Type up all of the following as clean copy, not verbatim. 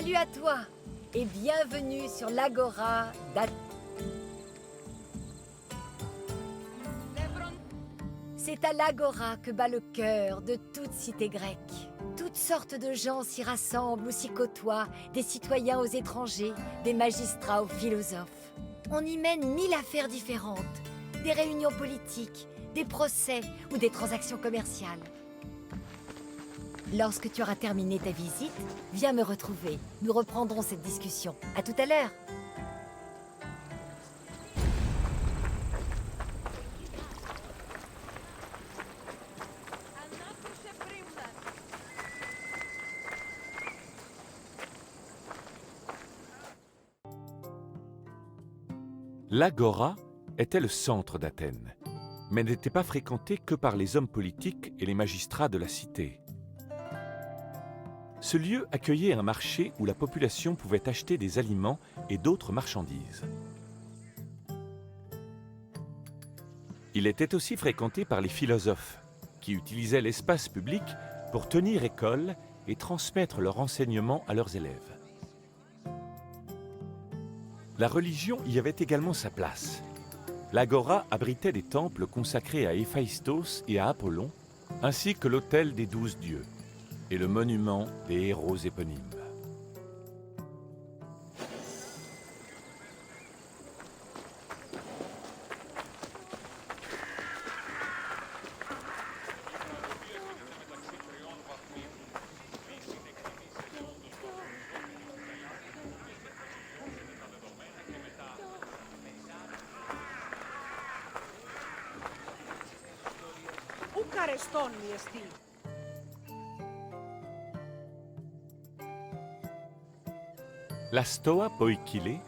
Salut à toi et bienvenue sur l'Agora d'Athènes. C'est à l'Agora que bat le cœur de toute cité grecque. Toutes sortes de gens s'y rassemblent ou s'y côtoient, des citoyens aux étrangers, des magistrats aux philosophes. On y mène 1000 affaires différentes, des réunions politiques, des procès ou des transactions commerciales. Lorsque tu auras terminé ta visite, viens me retrouver. Nous reprendrons cette discussion. À tout à l'heure. L'Agora était le centre d'Athènes, mais n'était pas fréquentée que par les hommes politiques et les magistrats de la cité. Ce lieu accueillait un marché où la population pouvait acheter des aliments et d'autres marchandises. Il était aussi fréquenté par les philosophes, qui utilisaient l'espace public pour tenir école et transmettre leurs enseignements à leurs élèves. La religion y avait également sa place. L'Agora abritait des temples consacrés à Héphaïstos et à Apollon, ainsi que l'autel des 12 dieux et le monument des héros éponymes. La Stoa Poikile,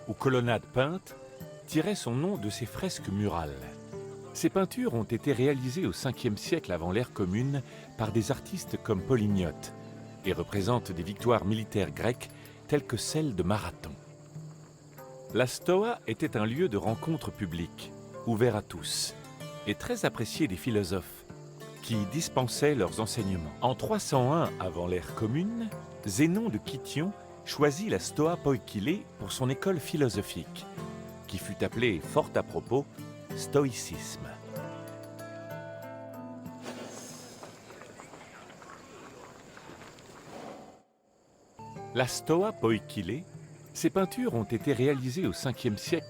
ou colonnade peinte, tirait son nom de ses fresques murales. Ces peintures ont été réalisées au 5e siècle avant l'ère commune par des artistes comme Polygnote et représentent des victoires militaires grecques telles que celle de Marathon. La Stoa était un lieu de rencontre publique, ouvert à tous, et très apprécié des philosophes, qui y dispensaient leurs enseignements. En 301 avant l'ère commune, Zénon de Kition choisit la Stoa Poikile pour son école philosophique, qui fut appelée fort à propos stoïcisme. La Stoa Poikile, ses peintures ont été réalisées au 5e siècle.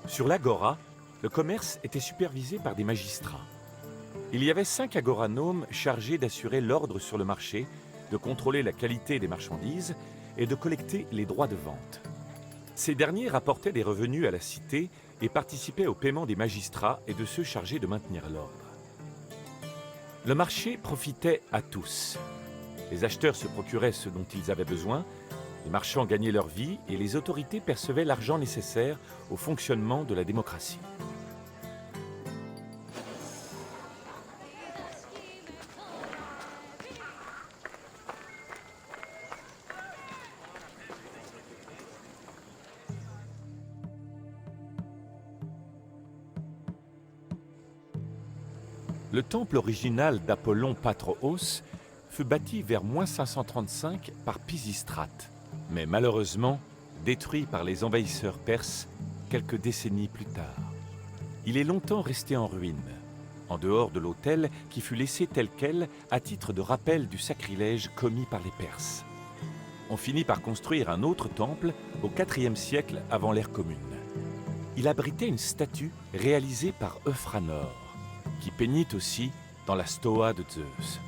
Sur l'Agora, le commerce était supervisé par des magistrats. Il y avait 5 agoranomes chargés d'assurer l'ordre sur le marché, de contrôler la qualité des marchandises et de collecter les droits de vente. Ces derniers rapportaient des revenus à la cité et participaient au paiement des magistrats et de ceux chargés de maintenir l'ordre. Le marché profitait à tous. Les acheteurs se procuraient ce dont ils avaient besoin, les marchands gagnaient leur vie et les autorités percevaient l'argent nécessaire au fonctionnement de la démocratie. Le temple original d'Apollon Patros fut bâti vers -535 par Pisistrate, mais malheureusement détruit par les envahisseurs perses quelques décennies plus tard. Il est longtemps resté en ruine, en dehors de l'autel qui fut laissé tel quel à titre de rappel du sacrilège commis par les Perses. On finit par construire un autre temple au IVe siècle avant l'ère commune. Il abritait une statue réalisée par Euphranor, qui peignit aussi dans la Stoa de Zeus.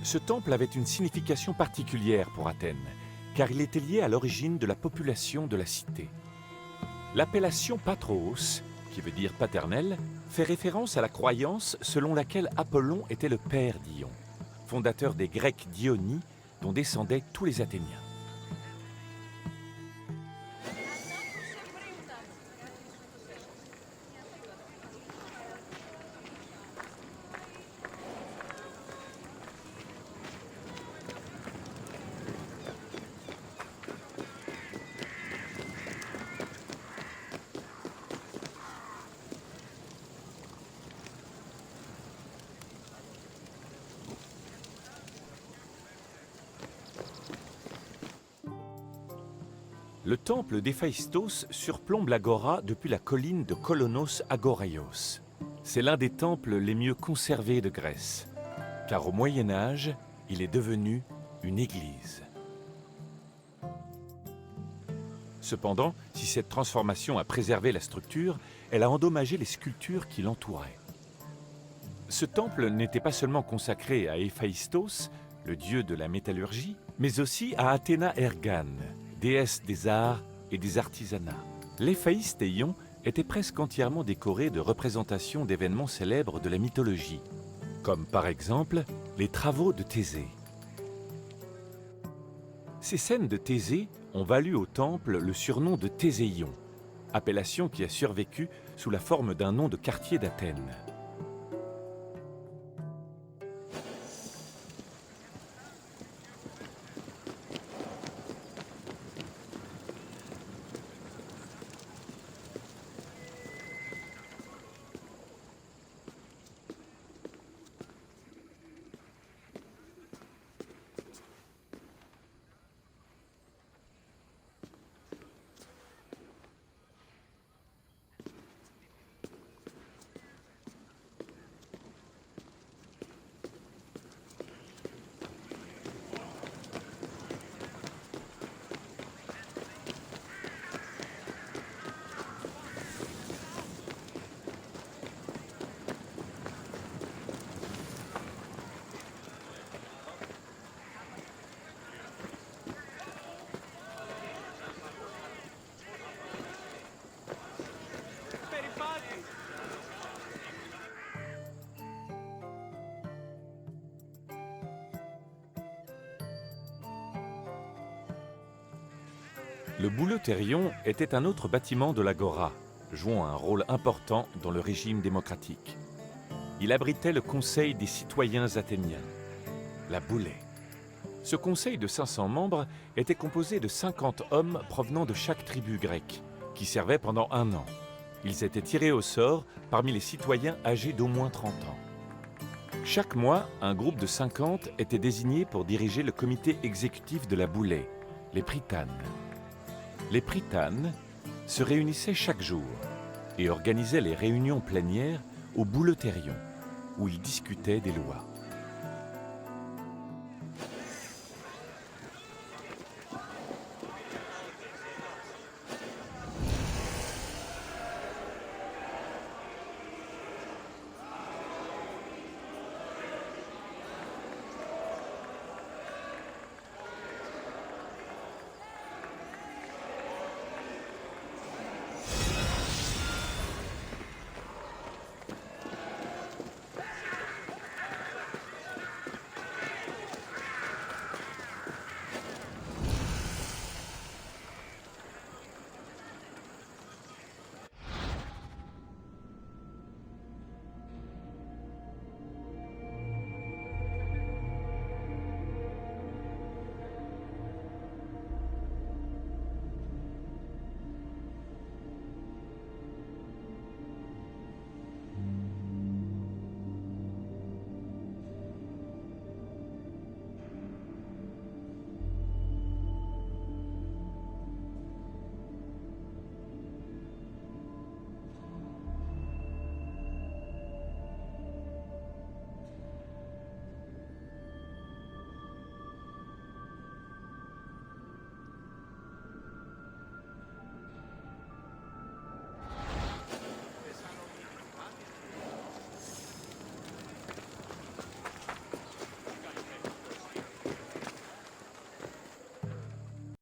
Ce temple avait une signification particulière pour Athènes, car il était lié à l'origine de la population de la cité. L'appellation Patros, qui veut dire paternel, fait référence à la croyance selon laquelle Apollon était le père d'Ion, fondateur des Grecs d'Ionie dont descendaient tous les Athéniens. Le temple d'Héphaïstos surplombe l'agora depuis la colline de Kolonos Agoraios. C'est l'un des temples les mieux conservés de Grèce, car au Moyen Âge, il est devenu une église. Cependant, si cette transformation a préservé la structure, elle a endommagé les sculptures qui l'entouraient. Ce temple n'était pas seulement consacré à Héphaïstos, le dieu de la métallurgie, mais aussi à Athéna Ergane, déesse des arts et des artisanats. L'Héphaïstéion était presque entièrement décoré de représentations d'événements célèbres de la mythologie, comme par exemple les travaux de Thésée. Ces scènes de Thésée ont valu au temple le surnom de Théséion, appellation qui a survécu sous la forme d'un nom de quartier d'Athènes. Le Bouleuterion était un autre bâtiment de l'Agora, jouant un rôle important dans le régime démocratique. Il abritait le Conseil des citoyens athéniens, la Boulée. Ce conseil de 500 membres était composé de 50 hommes provenant de chaque tribu grecque, qui servaient pendant 1 an. Ils étaient tirés au sort parmi les citoyens âgés d'au moins 30 ans. Chaque mois, un groupe de 50 était désigné pour diriger le comité exécutif de la Boulée, les Prytanes. Les Prytanes se réunissaient chaque jour et organisaient les réunions plénières au Bouleuterion, où ils discutaient des lois.